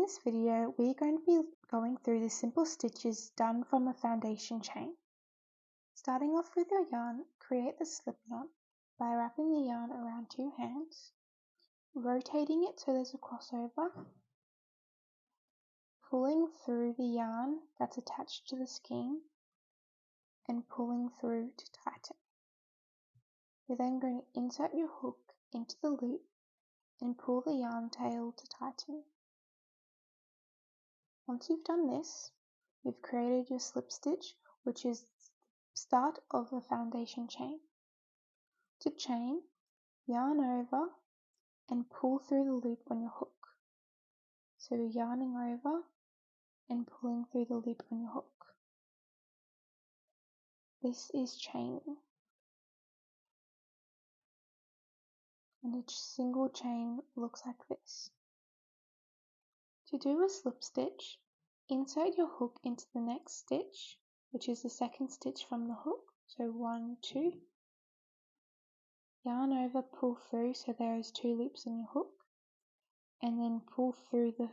this video, we're going to be going through the simple stitches done from a foundation chain. Starting off with your yarn, create the slip knot by wrapping the yarn around two hands, rotating it so there's a crossover, pulling through the yarn that's attached to the skein, and pulling through to tighten. You're then going to insert your hook into the loop and pull the yarn tail to tighten. Once you've done this, you've created your slip stitch, which is the start of a foundation chain. To chain, yarn over and pull through the loop on your hook. So you're yarning over and pulling through the loop on your hook. This is chaining. And each single chain looks like this. To do a slip stitch, insert your hook into the next stitch, which is the second stitch from the hook. So 1, 2. Yarn over, pull through so there is 2 loops on your hook, and then pull through the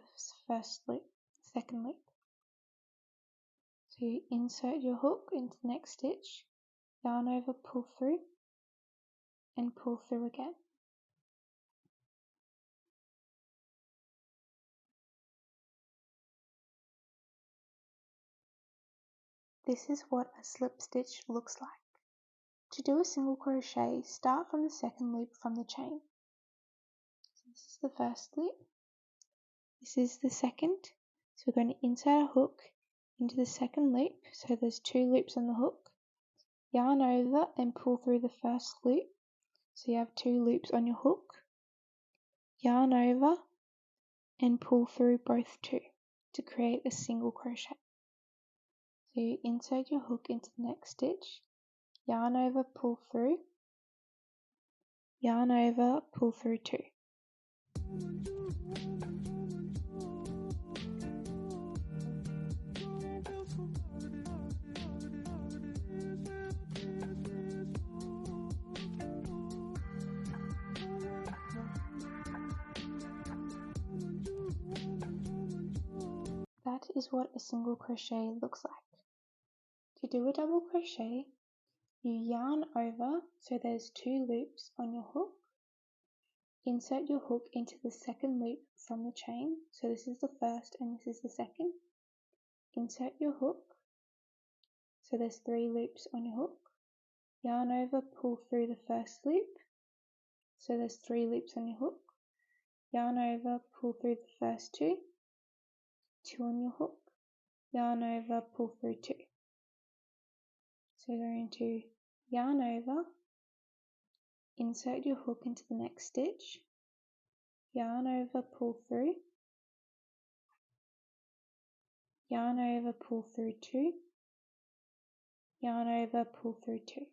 first loop, second loop. So you insert your hook into the next stitch, yarn over, pull through, and pull through again. This is what a slip stitch looks like. To do a single crochet, start from the second loop from the chain. So this is the first loop. This is the second. So we're going to insert a hook into the second loop. So there's 2 loops on the hook. Yarn over and pull through the first loop. So you have 2 loops on your hook. Yarn over and pull through both 2 to create a single crochet. So you insert your hook into the next stitch, yarn over, pull through, yarn over, pull through 2. That is what a single crochet looks like. To do a double crochet, you yarn over so there's 2 loops on your hook. Insert your hook into the second loop from the chain. So this is the first and this is the second. Insert your hook. So there's 3 loops on your hook. Yarn over, pull through the first loop. So there's 3 loops on your hook. Yarn over, pull through the first 2. 2 on your hook. Yarn over, pull through 2. So you're going to yarn over, insert your hook into the next stitch, yarn over, pull through, yarn over, pull through 2, yarn over, pull through 2.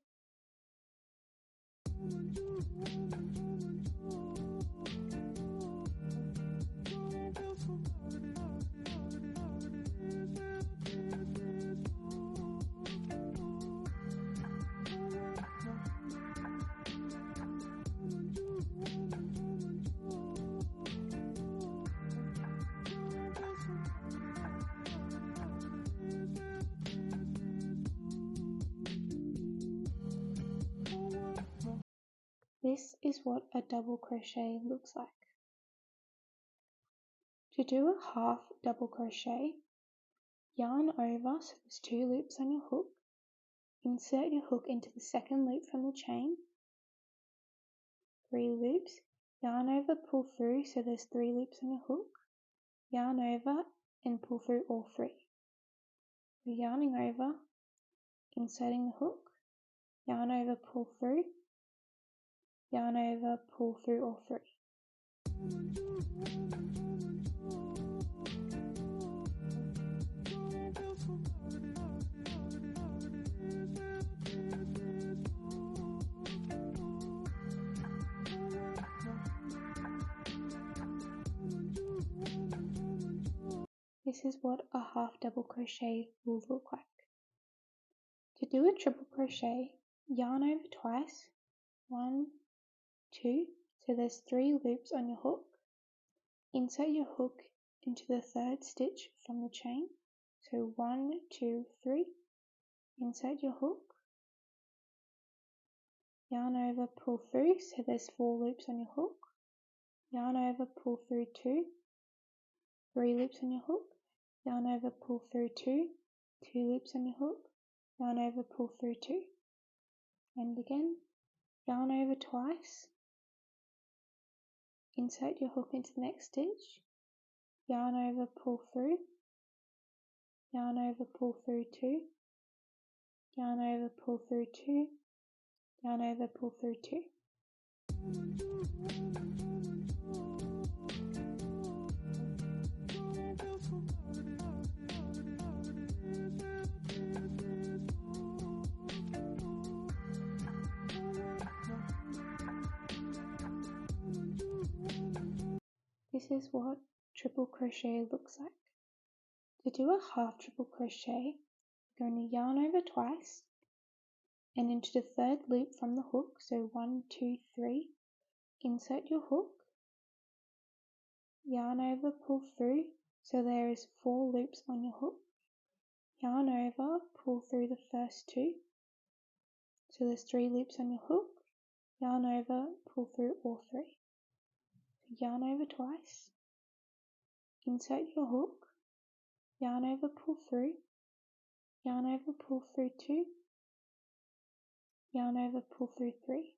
This is what a double crochet looks like. To do a half double crochet, yarn over so there's 2 loops on your hook, insert your hook into the second loop from the chain, 3 loops, yarn over, pull through so there's 3 loops on your hook, yarn over and pull through all 3. We're yarning over, inserting the hook, yarn over, pull through, yarn over, pull through all 3. This is what a half double crochet will look like. To do a triple crochet, yarn over twice, 1, 2, so there's 3 loops on your hook. Insert your hook into the third stitch from the chain. So 1, 2, 3, insert your hook, yarn over, pull through, so there's 4 loops on your hook, yarn over, pull through 2, 3 loops on your hook, yarn over, pull through 2, 2 loops on your hook, yarn over, pull through 2, and again, yarn over twice, insert your hook into the next stitch, yarn over, pull through, yarn over, pull through 2, yarn over, pull through 2, yarn over, pull through 2. This is what triple crochet looks like. To do a half triple crochet, you're going to yarn over twice and into the third loop from the hook, so 1, 2, 3, insert your hook, yarn over, pull through, so there is 4 loops on your hook, yarn over, pull through the first 2, so there's 3 loops on your hook, yarn over, pull through all 3. So yarn over twice, insert your hook, yarn over, pull through, yarn over, pull through 2, yarn over, pull through 3.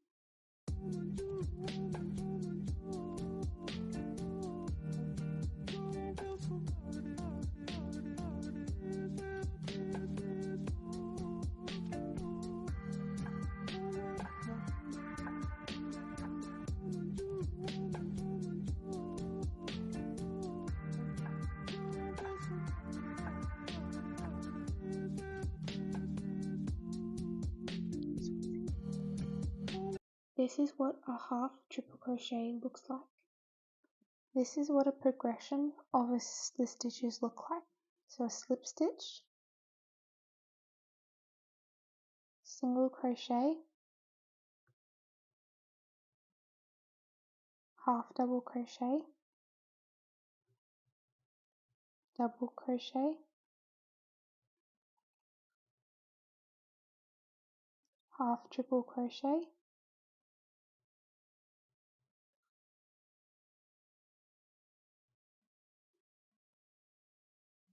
This is what a half triple crochet looks like. This is what a progression of the stitches look like. So a slip stitch, single crochet, half double crochet, double crochet, half triple crochet,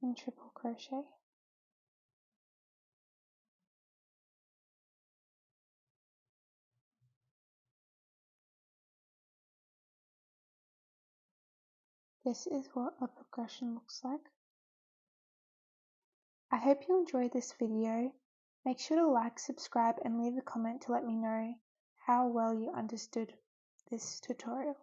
and triple crochet. This is what a progression looks like. I hope you enjoyed this video. Make sure to like, subscribe, and leave a comment to let me know how well you understood this tutorial.